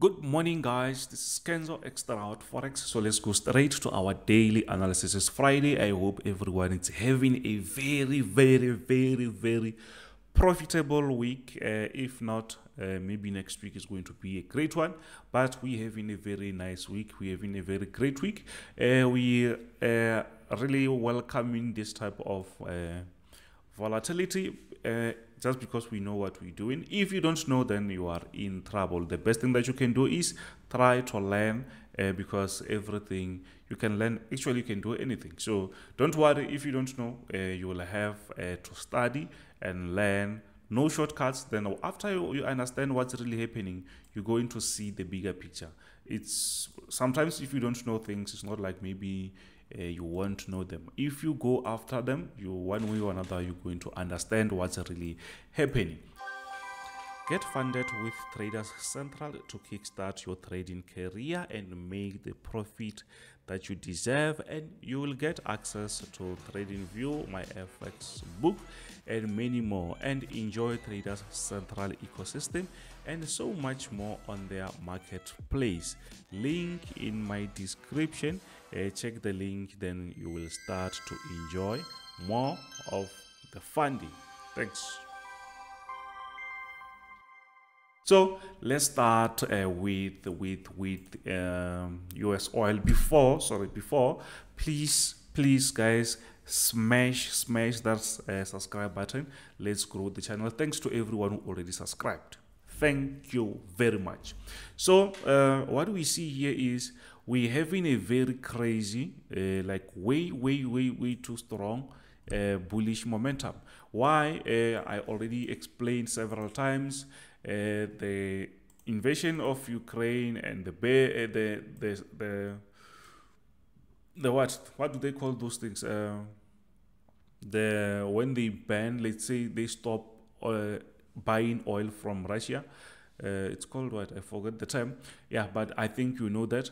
Good morning, guys. This is Kenzo Xtrahot Forex. So let's go straight to our daily analysis. It's Friday. I hope everyone is having a very profitable week. If not, maybe next week is going to be a great one. But we're having a very nice week. We're having a very great week. We really welcoming this type of volatility. Just because we know what we're doing. If you don't know, then you are in trouble. The best thing that you can do is try to learn, because everything you can learn, actually you can do anything. So don't worry if you don't know. You will have to study and learn. No shortcuts. Then after you understand what's really happening, you're going to see the bigger picture. It's sometimes if you don't know things, it's not like maybe you won't know them. If you go after them, you one way or another, you're going to understand what's really happening. Get funded with Traders Central to kickstart your trading career and make the profit that you deserve, and you will get access to TradingView, my FX book, and many more, and enjoy Traders Central ecosystem and so much more on their marketplace. Link in my description. Check the link, then you will start to enjoy more of the funding. Thanks. So let's start with US oil. Before, please guys, smash that subscribe button. Let's grow the channel. Thanks to everyone who already subscribed. Thank you very much. So what we see here is we're having a very crazy, like way too strong bullish momentum. Why? I already explained several times. The invasion of Ukraine and the what do they call those things? When they ban, let's say they stop buying oil from Russia. It's called what? I forgot the term. Yeah, but I think you know that.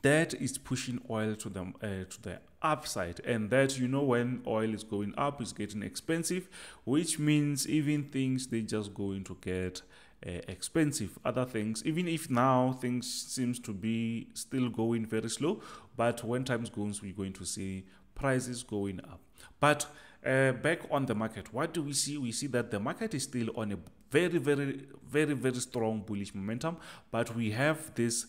That is pushing oil to the upside, and that, you know, when oil is going up, it's getting expensive, which means even things, they just going to get expensive. Other things, even if now things seems to be still going very slow, but when times goes, we're going to see prices going up. But back on the market, what do we see? We see that the market is still on a very strong bullish momentum, but we have this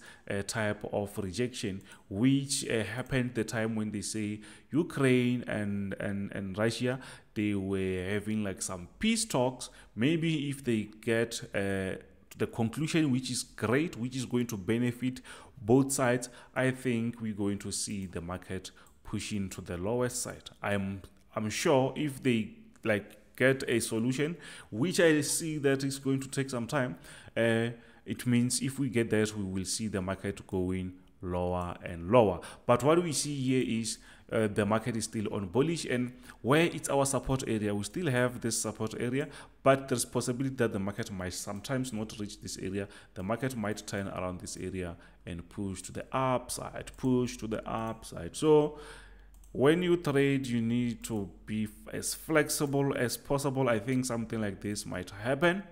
type of rejection, which happened the time when they say Ukraine and Russia, they were having like some peace talks. Maybe if they get to the conclusion, which is great, which is going to benefit both sides, I think we're going to see the market pushing to the lowest side. I'm sure if they like get a solution, which I see that is going to take some time, it means if we get that, we will see the market going lower and lower. But what we see here is the market is still on bullish, and where it's our support area, we still have this support area, but there's possibility that the market might sometimes not reach this area. The market might turn around this area and push to the upside, So when you trade, you need to be as flexible as possible. I think something like this might happen.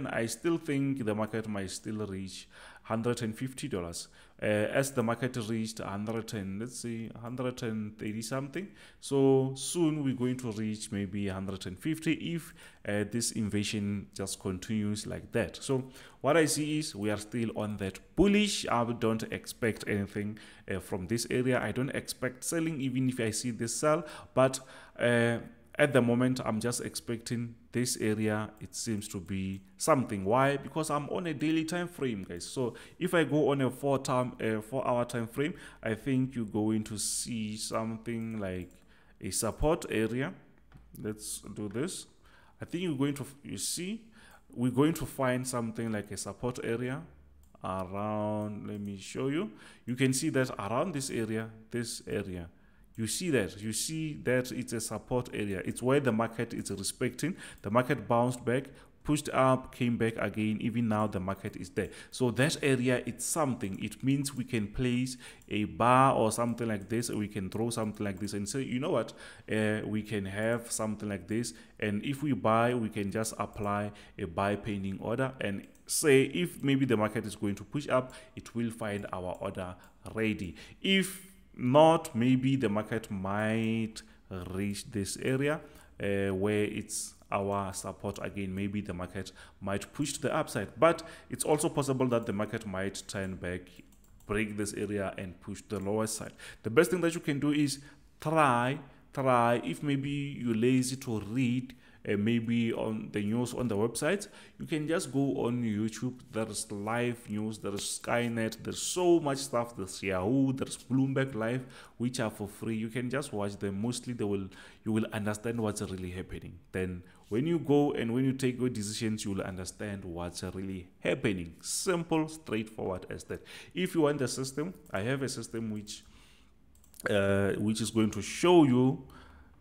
I still think the market might still reach $150. As the market reached 130 something. So soon we're going to reach maybe 150 if this invasion just continues like that. So what I see is we are still on that bullish. I don't expect anything from this area. I don't expect selling, even if I see this sell, but at the moment, I'm just expecting this area. It seems to be something. Why? Because I'm on a daily time frame, guys. So if I go on a 4-hour time frame, I think you're going to see something like a support area. Let's do this. I think we're going to find something like a support area around. Let me show you. You can see that around this area. You see that it's a support area. It's where the market is respecting. The market bounced back, pushed up, came back again. Even now the market is there. So that area, it's something. It means we can place a bar or something like this, or we can throw something like this and say, you know what, we can have something like this, and if we buy, we can just apply a buy pending order and say if maybe the market is going to push up, it will find our order ready. If not, maybe the market might reach this area where it's our support again. Maybe the market might push to the upside, but it's also possible that the market might turn back, break this area and push the lower side. The best thing that you can do is try if maybe you're lazy to read maybe on the news on the website, you can just go on YouTube. There's live news, there's Skynet, there's so much stuff, there's Yahoo, there's Bloomberg Live, which are for free. You can just watch them. Mostly you will understand what's really happening. Then when you go and when you take your decisions, you will understand what's really happening. Simple, straightforward as that. If you want the system, I have a system which is going to show you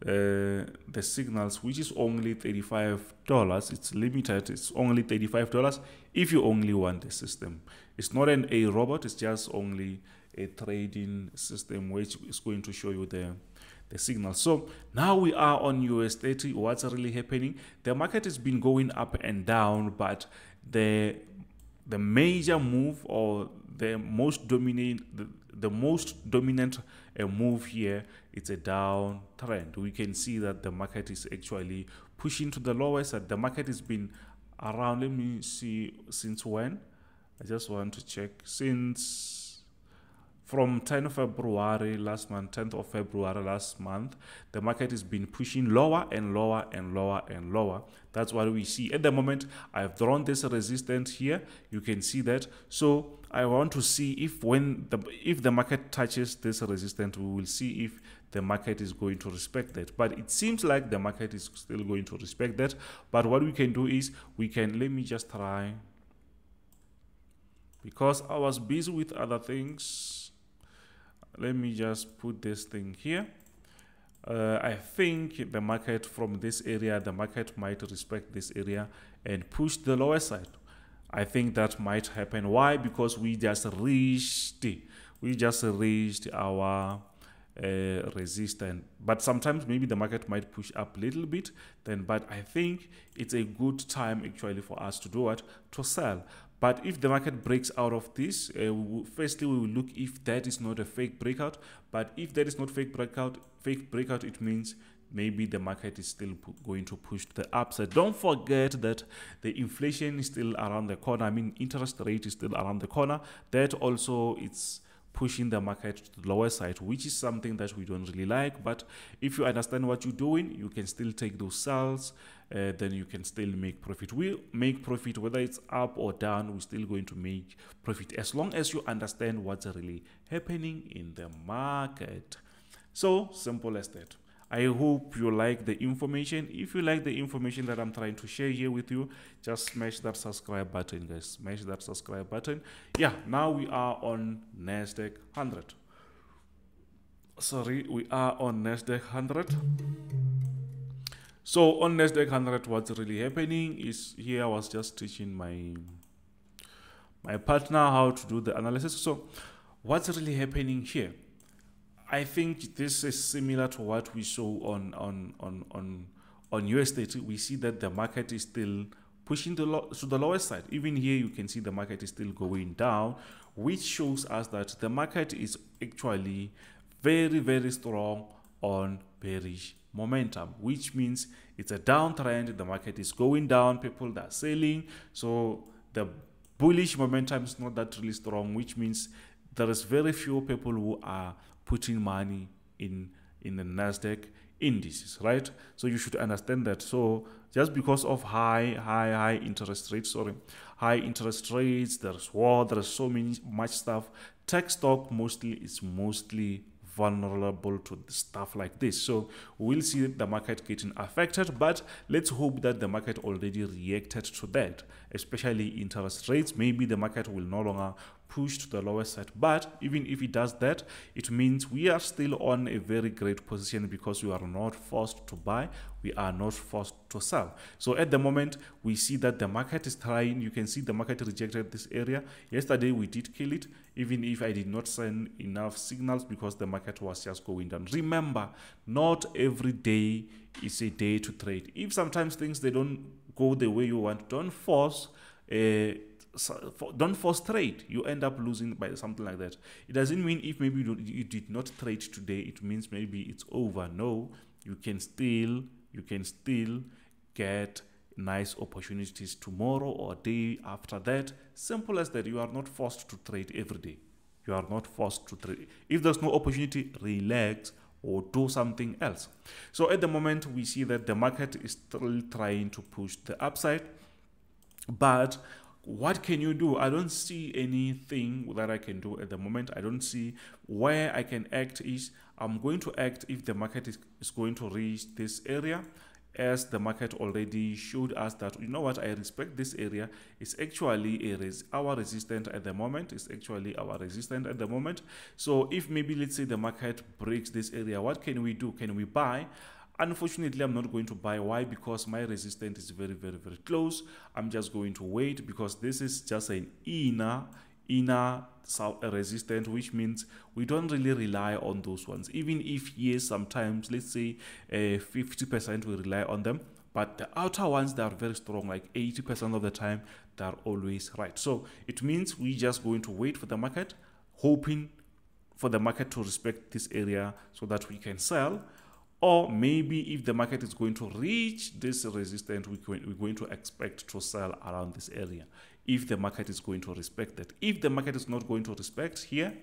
the signals, which is only $35. It's limited. It's only $35 if you only want the system. It's not a robot. It's just only a trading system which is going to show you the signals. So now we are on US30. What's really happening? The market has been going up and down, but the major move, or the most dominant move here, it's a downtrend. We can see that the market is actually pushing to the lower side. The market has been around, let me see, since when? I just want to check. Since from 10th of February last month, 10th of February last month, the market has been pushing lower and lower and lower and lower. That's what we see at the moment. I've drawn this resistance here. You can see that. So I want to see if the market touches this resistance, we will see if the market is going to respect that. But it seems like the market is still going to respect that. But what we can do is let me just try, because I was busy with other things. Let me just put this thing here. I think the market from this area, the market might respect this area and push the lower side. I think that might happen. Why? Because we just reached our resistance. But sometimes maybe the market might push up a little bit then, but I think it's a good time actually for us to do what? To sell. But if the market breaks out of this, firstly we will look if that is not a fake breakout. But if that is not fake breakout, it means maybe the market is still going to push to the upside. Don't forget that the inflation is still around the corner. I mean, interest rate is still around the corner. That also, it's pushing the market to the lower side, which is something that we don't really like. But if you understand what you're doing, you can still take those sales, then you can still make profit. We make profit whether it's up or down. We're still going to make profit as long as you understand what's really happening in the market. So simple as that. I hope you like the information. If you like the information that I'm trying to share here with you, just smash that subscribe button, guys. Smash that subscribe button. Yeah, now we are on NASDAQ 100. Sorry, we are on NASDAQ 100. So on NASDAQ 100, what's really happening is, here I was just teaching my partner how to do the analysis. So what's really happening here? I think this is similar to what we saw on US30. We see that the market is still pushing to the lower side. Even here, you can see the market is still going down, which shows us that the market is actually very, very strong on bearish momentum, which means it's a downtrend. The market is going down. People are selling. So the bullish momentum is not that really strong, which means there is very few people who are putting money in the NASDAQ indices, right? So you should understand that. So just because of high interest rates, there's war, there's so much stuff. Tech stock is mostly vulnerable to stuff like this. So we'll see the market getting affected, but let's hope that the market already reacted to that, especially interest rates. Maybe the market will no longer push to the lower side. But even if it does that, it means we are still on a very great position because we are not forced to buy, we are not forced to sell. So at the moment, we see that the market is trying. You can see the market rejected this area. Yesterday we did kill it, even if I did not send enough signals because the market was just going down. Remember, not every day is a day to trade. If sometimes things they don't go the way you want, don't force trade. You end up losing by something like that. It doesn't mean if maybe you did not trade today, it means maybe it's over. No, you can still get nice opportunities tomorrow or day after that. Simple as that. You are not forced to trade every day. You are not forced to trade. If there's no opportunity, relax or do something else. So at the moment, we see that the market is still trying to push the upside. But what can you do? I don't see anything that I can do at the moment. I don't see where I can act. I'm going to act if the market is going to reach this area, as the market already showed us that, you know what, I respect this area. It's actually our resistance at the moment. It's actually our resistance at the moment. So if maybe, let's say, the market breaks this area, what can we do? Can we buy? Unfortunately, I'm not going to buy. Why? Because my resistance is very, very, very close. I'm just going to wait because this is just an inner resistance, which means we don't really rely on those ones. Even if, yes, sometimes, let's say 50% we rely on them, but the outer ones, they are very strong, like 80% of the time they're always right. So it means we just going to wait for the market, hoping for the market to respect this area so that we can sell. Or maybe if the market is going to reach this resistance, we're going to expect to sell around this area. If the market is going to respect that. If the market is not going to respect here,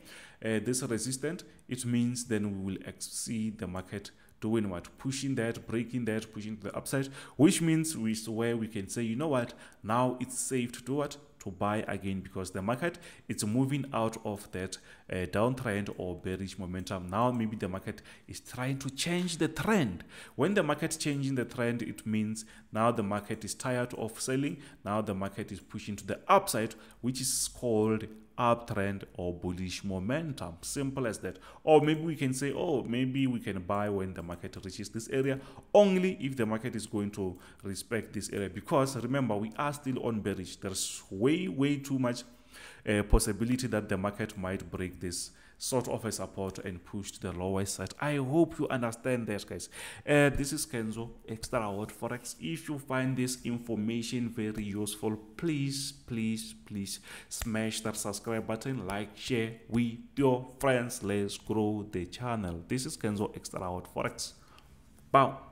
this resistance, it means then we will see the market doing what? Pushing that, breaking that, pushing to the upside, which means where we can say, you know what, now it's safe to do what? To buy again, because the market is moving out of that downtrend or bearish momentum. Now maybe the market is trying to change the trend. When the market changing the trend, it means now the market is tired of selling. Now the market is pushing to the upside, which is called uptrend or bullish momentum. Simple as that. Or maybe we can say, oh, maybe we can buy when the market reaches this area, only if the market is going to respect this area. Because remember, we are still on bearish. There's way too much possibility that the market might break this sort of a support and push to the lower side. I hope you understand that, guys. This is Kenzo, Xtrahot Forex. If you find this information very useful, please smash that subscribe button, like, share with your friends. Let's grow the channel. This is Kenzo, Xtrahot Forex. Bow.